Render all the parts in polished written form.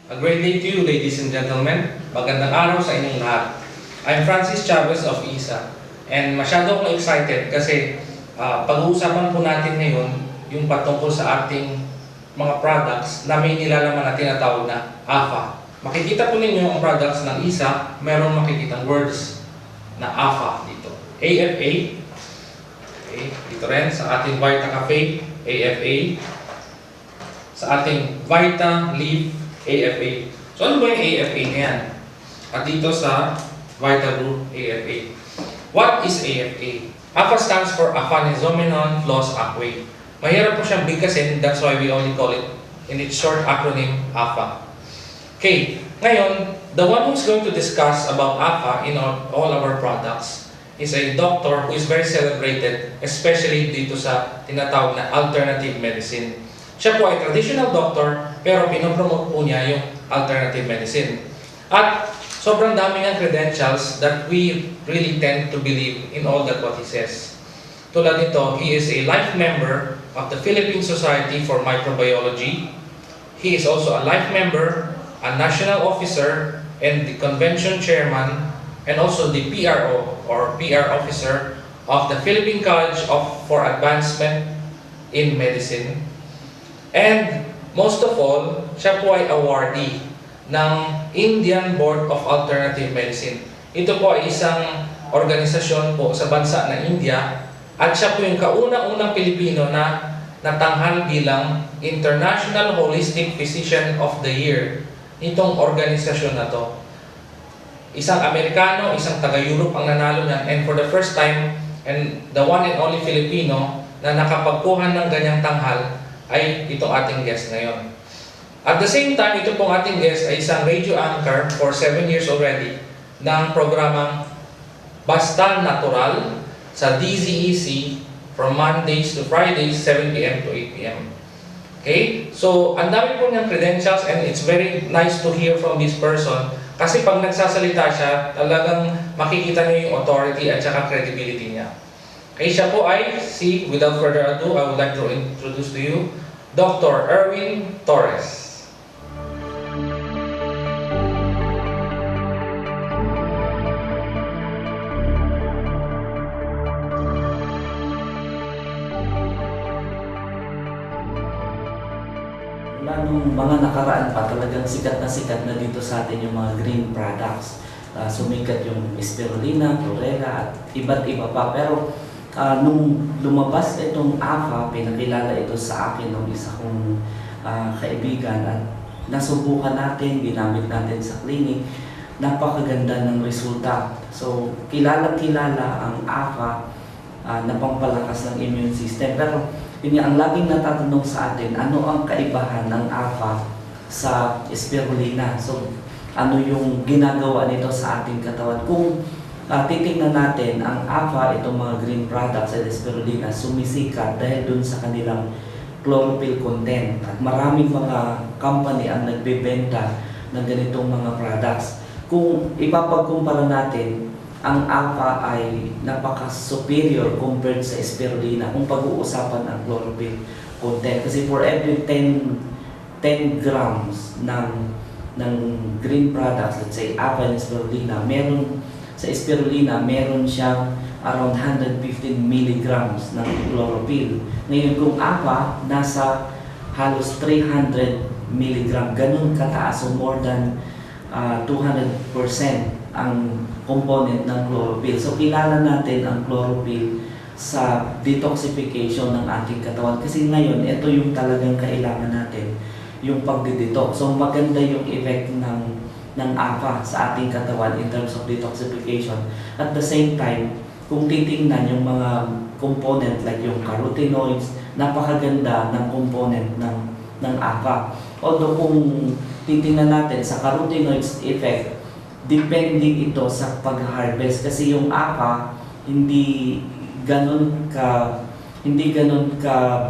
A great day to you, ladies and gentlemen. Magandang araw sa inyong lahat. I'm Francis Chavez of ISA. And masyado akong excited kasi pag-uusapan po natin ngayon yung patungkol sa ating mga products na may nilalaman na tinatawag na AFA. Makikita po ninyo ang products ng ISA, meron makikitang words na AFA dito. AFA. Okay. Dito rin sa ating Vita Cafe, AFA. Sa ating Vita Leaf, AFA. So ano ba yung AFA na yan? At dito sa Vita Brew, AFA. What is AFA? AFA stands for Afanezomenon Floss Aquae. Mahirap po siyang bigkasin, that's why we only call it in its short acronym AFA. Okay, ngayon, the one who's going to discuss about AFA in all our products is a doctor who is very celebrated, especially dito sa tinatawag na alternative medicine. Siya po ay traditional doctor, pero pinopromote po niya yung alternative medicine. At sobrang dami ng credentials that we really tend to believe in all that what he says. Tulad nito, he is a life member of the Philippine Society for Microbiology. He is also a life member, a national officer, and the convention chairman, and also the PRO or PR officer of the Philippine College for Advancement in Medicine. And most of all, siya po ay awardee ng Indian Board of Alternative Medicine. Ito po ay isang organisasyon po sa bansa na India at siya po yung kauna-unang Pilipino na natanghal bilang International Holistic Physician of the Year nitong organisasyon na to. Isang Amerikano, isang taga-Europe ang nanalo niyan, and for the first time, and the one and only Filipino na nakapagkuhan ng ganyang tanghal ay itong ating guest ngayon. At the same time, ito pong ating guest ay isang radio anchor for 7 years already ng programang Basta Natural sa DZEC from Mondays to Fridays, 7 p.m. to 8 p.m. Okay? So, ang dami po niyang credentials and it's very nice to hear from this person kasi pag nagsasalita siya, talagang makikita niyo yung authority at saka credibility niya. Okay, siya po ay without further ado, I would like to introduce to you Dr. Erwin Torres. Nung mga nakaraan pa, talagang sikat na dito sa atin yung mga green products. Sumikat yung spirulina, chlorella, at iba't iba pa. Pero nung lumabas itong AFA, pinakilala ito sa akin ng isa kong kaibigan at nasubukan natin, ginamit natin sa clinic. Napakaganda ng resulta. So, kilala ang AFA na pampalakas ng immune system. Pero yun ang laging natatanong sa atin, ano ang kaibahan ng AFA sa spirulina? So, ano yung ginagawa nito sa ating katawan? Kung titingnan natin, ang AFA, itong mga green products at spirulina, sumisikat dahil dun sa kanilang chlorophyll content. At maraming mga company ang nagbebenta ng ganitong mga products. Kung ipapagkumpara natin, ang AFA ay napaka-superior compared sa spirulina kung pag-uusapan ang chlorophyll content. Kasi for every 10 grams ng green products, let's say AFA and spirulina, sa spirulina meron siyang around 115 milligrams ng chlorophyll. Ngayon kung AFA, nasa halos 300 milligram, ganun kataas, so more than 200% ang component ng chlorophyll. So kilala natin ang chlorophyll sa detoxification ng ating katawan. Kasi ngayon, ito yung talagang kailangan natin, yung pagdidetox. So maganda yung effect ng AFA sa ating katawan in terms of detoxification. At the same time, kung titingnan yung mga component like yung carotenoids, napakaganda ng component ng AFA. Although kung titingnan natin sa carotenoids effect, depende ito sa pag-harvest kasi yung AFA hindi ganun ka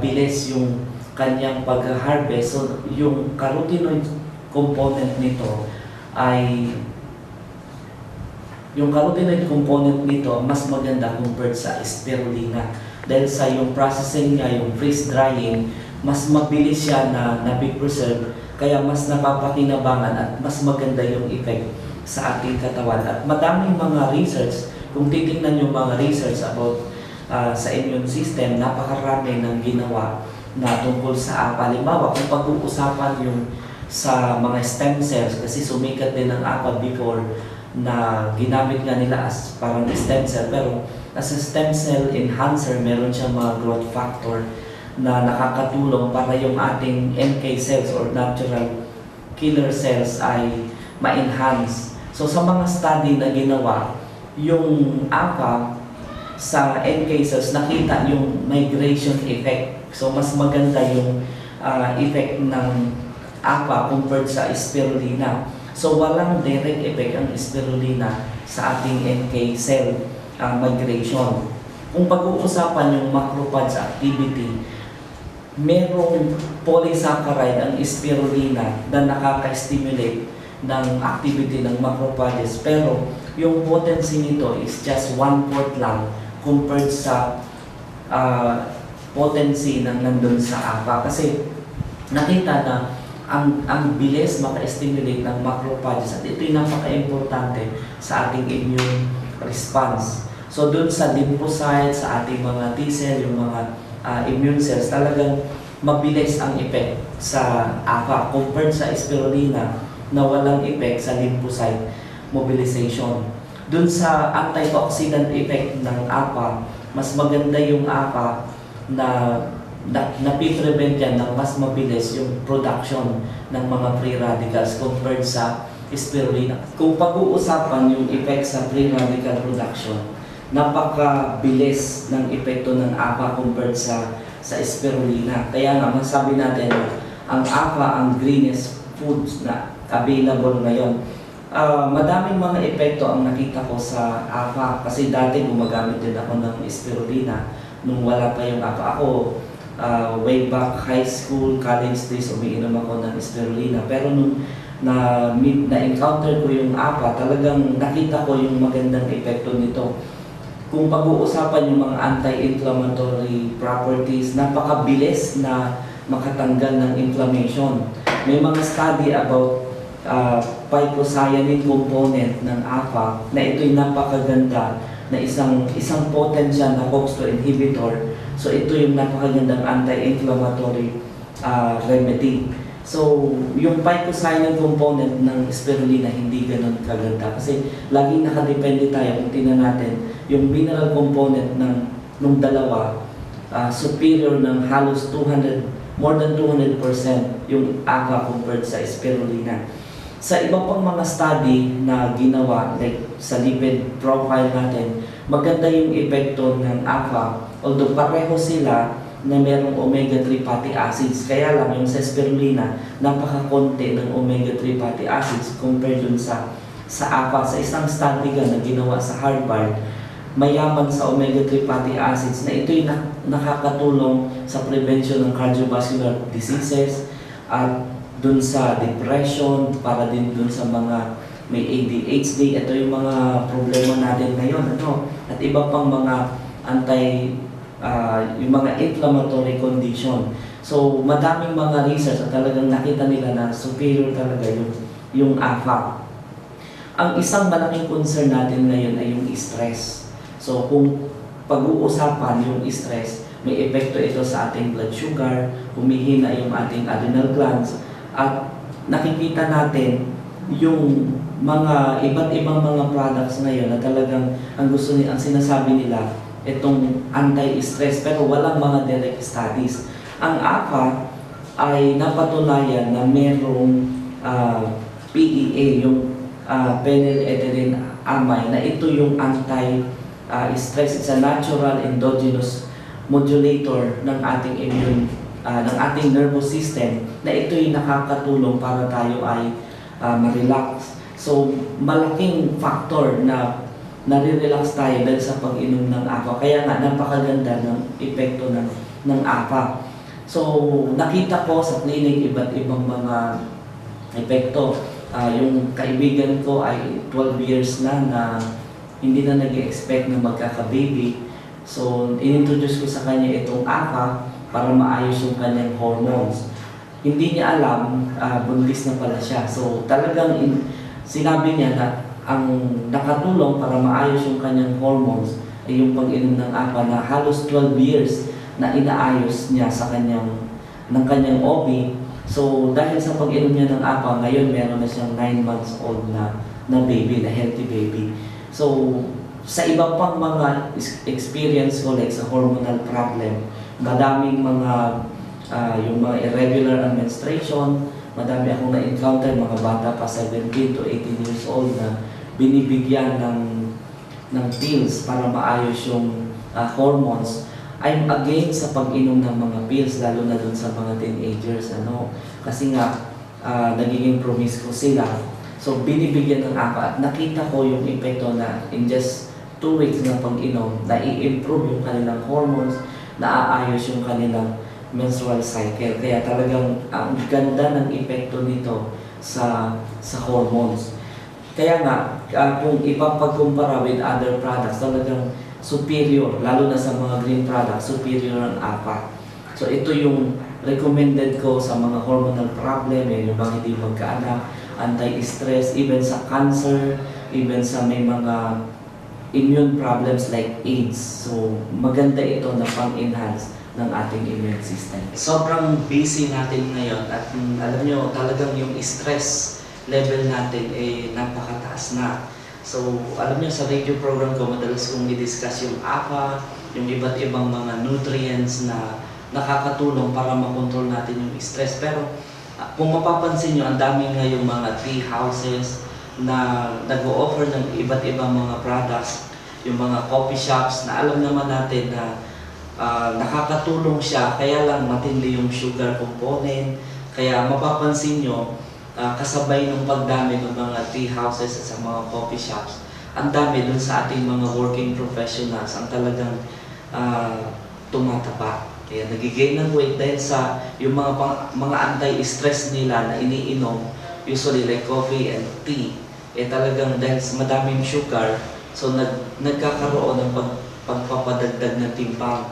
bilis yung kanyang pag-harvest. So yung carotenoid component nito mas maganda compared sa spirulina dahil sa yung processing niya, yung freeze drying, mas mabilis siya na be-preserve Kaya mas napapakinabangan at mas maganda yung effect sa ating katawan. At madaming mga research, kung titingnan yung mga research about sa immune system, napakarami ng ginawa na tungkol sa APA. Halimbawa, kung pag-uusapan yung sa mga stem cells, kasi sumikat din ang APA before na ginamit nga nila as parang stem cell, pero as a stem cell enhancer, meron siyang mga growth factor na nakakatulong para yung ating NK cells or natural killer cells ay ma-enhance. So sa mga study na ginawa, yung APA sa NK cells, nakita yung migration effect. So mas maganda yung effect ng APA compared sa spirulina. So walang direct effect ang spirulina sa ating NK cell migration. Kung pag-uusapan yung macrophage activity, merong polysaccharide ang spirulina na nakaka-stimulate ng activity ng macrophages, pero yung potency nito is just 1/4 lang compared sa potency ng nandun sa APA. Kasi nakita na ang bilis maka-stimulate ng macrophages at ito yung napaka-importante sa ating immune response. So dun sa lymphocytes, sa ating mga T-cell, yung mga immune cells, talagang mabilis ang effect sa APA compared sa spirulina na walang effect sa lymphocyte mobilization. Dun sa antioxidant effect ng APA, mas maganda yung APA na napiprevent yan ng mas mabilis yung production ng mga free radicals compared sa spirulina. Kung pag-uusapan yung effect sa free radical production, napakabilis ng epekto ng APA compared sa spirulina. Kaya nga, masabi natin ang APA ang greenest foods na available ngayon. Madaming mga epekto ang nakita ko sa APA kasi dati gumagamit din ako ng spirulina nung wala pa yung APA. Ako, way back high school, college days, umiinom ako ng spirulina. Pero nung na-encounter ko yung APA, talagang nakita ko yung magandang epekto nito. Kung pag-uusapan yung mga anti-inflammatory properties, napakabilis na makatanggal ng inflammation. May mga study about phycocyanin component ng APA na ito'y napakaganda na isang potent siya na COX-2 inhibitor. So ito yung napakagandang anti-inflammatory remedy. So yung phycocyanin component ng spirulina hindi ganun kaganda kasi laging nakadepende tayo kung tingnan natin yung mineral component ng dalawa superior ng halos more than 200% yung APA compared sa spirulina. Sa iba pang mga study na ginawa, like sa lipid profile natin, maganda yung epekto ng APA, although pareho sila na merong omega-3 fatty acids. Kaya lang yung sa spirulina, napakakonti ng omega-3 fatty acids compared dun sa APA. Sa isang study na ginawa sa Harvard, mayaman sa omega-3 fatty acids na ito'y nakakatulong sa prevention ng cardiovascular diseases at dun sa depression, para din dun sa mga may ADHD. Ito yung mga problema natin ngayon. At iba pang mga yung mga inflammatory condition. So, madaming mga research at talagang nakita nila na superior talaga yung APA. Ang isang malaking concern natin ngayon ay yung stress. So, kung pag-uusapan yung stress, may epekto ito sa ating blood sugar, humihina yung ating adrenal glands, at nakikita natin yung mga iba't ibang mga products ngayon na talagang ang sinasabi nila itong anti-stress pero walang mga direct studies. Ang APA ay napatunayan na merong PEA, yung phenylethylamine amide, na ito yung anti-stress. It's a natural endogenous modulator ng ating ng ating nervous system na ito'y nakakatulong para tayo ay ma-relax. So, malaking factor na nare-relax tayo dahil sa pag-inom ng APA. Kaya nga, napakaganda ng epekto ng APA. So, nakita ko sa clinic iba't ibang mga epekto. Yung kaibigan ko ay 12 years na hindi na nag-expect na magkaka-baby. So, inintroduce ko sa kanya itong APA para maayos yung kanyang hormones. hindi niya alam, buntis na pala siya. So talagang sinabi niya na ang nakatulong para maayos yung kanyang hormones ay yung pag-inom ng APA na halos 12 years na inaayos niya sa ng kanyang OB. So dahil sa pag-inom niya ng APA, ngayon meron na siyang 9 months old na baby, na healthy baby. So sa iba pang mga experience ko like sa hormonal problem, madaming yung mga irregular menstruation, madami akong na-encounter mga bata pa 17 to 18 years old na binibigyan ng pills para maayos yung hormones. I'm against sa pag-inom ng mga pills, lalo na dun sa mga teenagers, kasi nga nagiging promiscuous sila. So binibigyan ng APA at nakita ko yung epekto na in just 2 weeks ng pag-inom, na i-improve yung kanilang hormones, naaayos yung kanilang menstrual cycle. Kaya talagang ang ganda ng epekto nito sa hormones. Kaya nga, kung ipapagkumpara with other products, talagang superior, lalo na sa mga green products, superior ang APA. So ito yung recommended ko sa mga hormonal problem, yung mga hindi magkaanak, anti-stress, even sa cancer, even sa may mga immune problems like AIDS. So maganda ito na pang-enhance ng ating immune system. Sobrang busy natin ngayon at alam nyo, talagang yung stress level natin napakataas na. So alam nyo, sa radio program ko, madalas kong i-discuss yung APA, yung iba't ibang mga nutrients na nakakatulong para makontrol natin yung stress. Pero kung mapapansin nyo, ang dami ngayong mga tea houses na nag-o-offer ng iba't ibang mga products, yung mga coffee shops na alam naman natin na nakakatulong siya, kaya lang matindi yung sugar component. Kaya mapapansin nyo, kasabay ng pagdami ng mga tea houses at sa mga coffee shops, ang dami dun sa ating mga working professionals ang talagang tumataba. Kaya nagigain ng weight dahil sa yung mga anti-stress nila na iniinom, usually like coffee and tea, talagang dahil sa madaming sugar, so nagkakaroon ng pagpapadagdag ng timbang.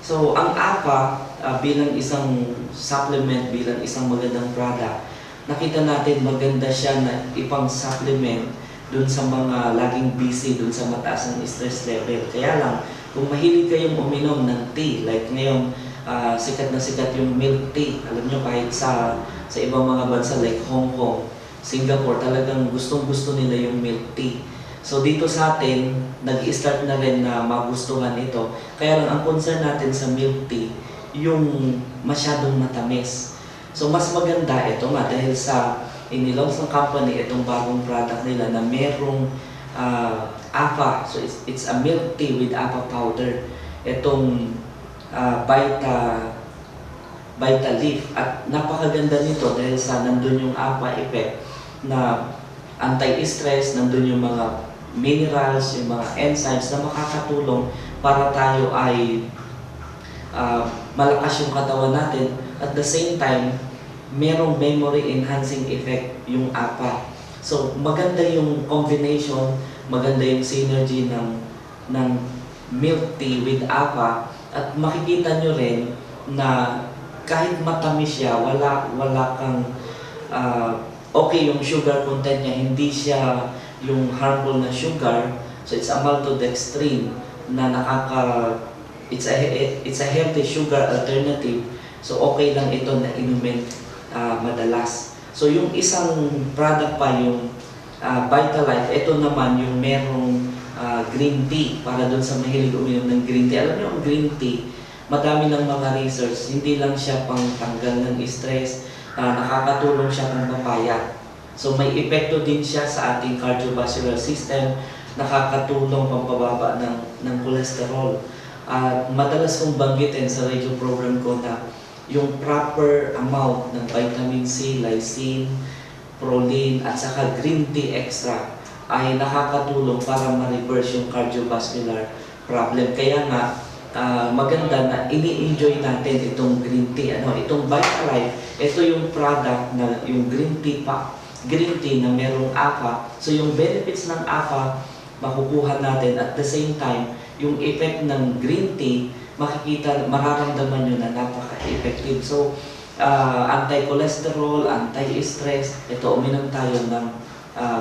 So ang APA bilang isang supplement, bilang isang magandang product, nakita natin maganda siya na ipang-supplement dun sa mga laging busy, dun sa mataas ng stress level. Kaya lang, kung mahilig kayong uminom ng tea, like ngayon, sikat na sikat yung milk tea. Alam nyo, kahit sa ibang mga bansa like Hong Kong, Singapore, talagang gustong-gusto nila yung milk tea. So dito sa atin, nag-i-start na rin na magustuhan ito. Kaya lang, ang concern natin sa milk tea, yung masyadong matamis. So mas maganda ito nga dahil sa inilaunch ng company itong bagong product nila na merong APA. So it's a milk tea with APA powder. Itong Vita Leaf. At napakaganda nito dahil sa nandun yung APA effect na anti-stress, nandun yung mga minerals, yung mga enzymes na makakatulong para tayo ay malakas yung katawan natin. At the same time, merong memory enhancing effect yung APA. So maganda yung combination, maganda yung synergy ng milk tea with APA. At makikita nyo rin na kahit matamis siya, wala kang okay yung sugar content niya, hindi siya yung harmful na sugar. So it's a maltodextrin na it's a healthy sugar alternative. So okay lang ito na inumin madalas. So yung isang product pa, yung Vitalife, ito naman yung merong green tea para doon sa mahilig uminom ng green tea. Alam niyo, ang green tea, madami ng mga research, hindi lang siya pang tanggal ng stress, nakakatulong siya pang papaya. So may epekto din siya sa ating cardiovascular system, nakakatulong pampababa ng cholesterol. Madalas kong banggitin sa radio program ko na yung proper amount ng vitamin C, lysine, proline at saka green tea extra ay nakakatulong para ma-reverse yung cardiovascular problem. Kaya nga maganda na ini-enjoy natin itong green tea. Itong Vitalife, ito yung product na yung green tea na merong APA. So yung benefits ng APA makukuha natin, at the same time yung effect ng green tea mararamdaman nyo na napaka-effective. So anti-cholesterol, anti-stress. Ito, uminom tayo ng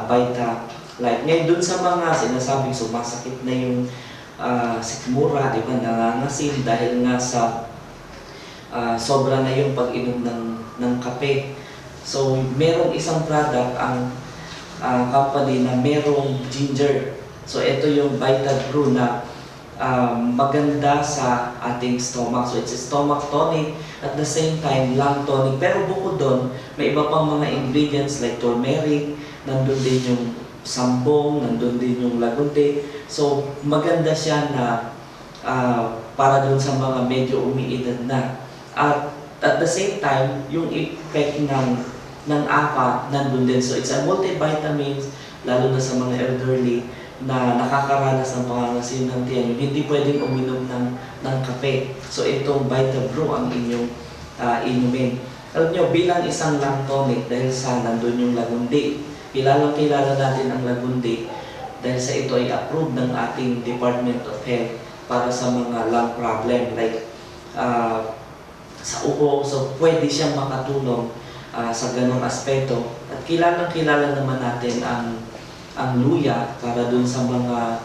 Vita Life. Ngayon, dun sa mga sinasabing sumasakit na yung sikmura, di ba, nangangasim dahil nga sa sobra na yung pag-inom ng kape. So, merong isang product ang company na merong ginger. So, ito yung Vita Brew na maganda sa ating stomach. So, it's a stomach tonic at the same time lung tonic. Pero bukod doon, may iba pang mga ingredients like turmeric, nandun din yung sambong, nandun din yung lagunde. So, maganda siya na para doon sa mga medyo umiidad na. At the same time, yung effect ng APA nandun din. So, it's a multivitamins, lalo na sa mga elderly na nakakaranas ng pangangasim ng tiyan, yung hindi pwedeng uminom ng kape. So, itong Vita Brew ang inyong inumin. Alam nyo, bilang isang lung tonic, dahil sa nandun yung lagundi, kilala natin ang lagundi dahil sa ito ay approved ng ating Department of Health para sa mga lung problem like sa ubo. So, pwede siyang makatulong sa ganong aspeto. At kilala naman natin ang luya para dun sa mga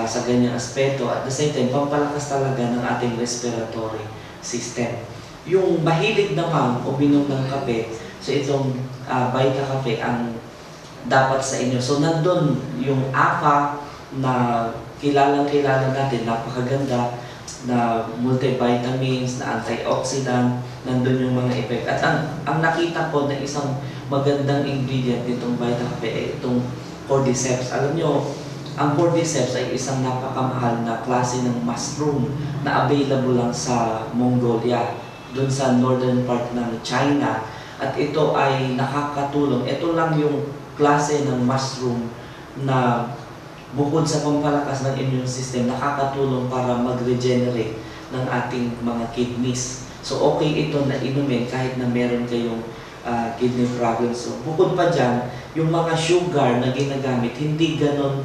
sa ganyang aspeto. At the same time, pampalakas talaga ng ating respiratory system. Yung mahilig naman uminom ng kape, so itong Vita Cafe ang dapat sa inyo. So nandun yung APA na kilala natin, napakaganda na multivitamins, na antioxidant, nandun yung mga effect. At ang nakita ko na isang magandang ingredient nitong Vita Cafe ay itong cordyceps. Alam nyo, ang cordyceps ay isang napakamahal na klase ng mushroom na available lang sa Mongolia, dun sa northern part ng China. At ito ay nakakatulong. Ito lang yung klase ng mushroom na bukod sa pampalakas ng immune system, nakakatulong para mag-regenerate ng ating mga kidneys. So okay ito na inumin kahit na meron kayong kidney problems. So bukod pa dyan, yung mga sugar na ginagamit, hindi ganon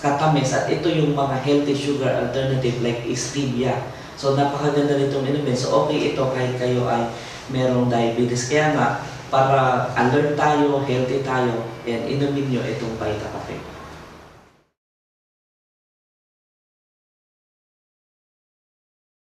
katamis. At ito yung mga healthy sugar alternative like stevia. So napakaganda nitong inumin. So okay ito kahit kayo ay merong diabetes. Kaya nga, para alert tayo, healthy tayo, yan, inumin nyo itong Vita Cafe.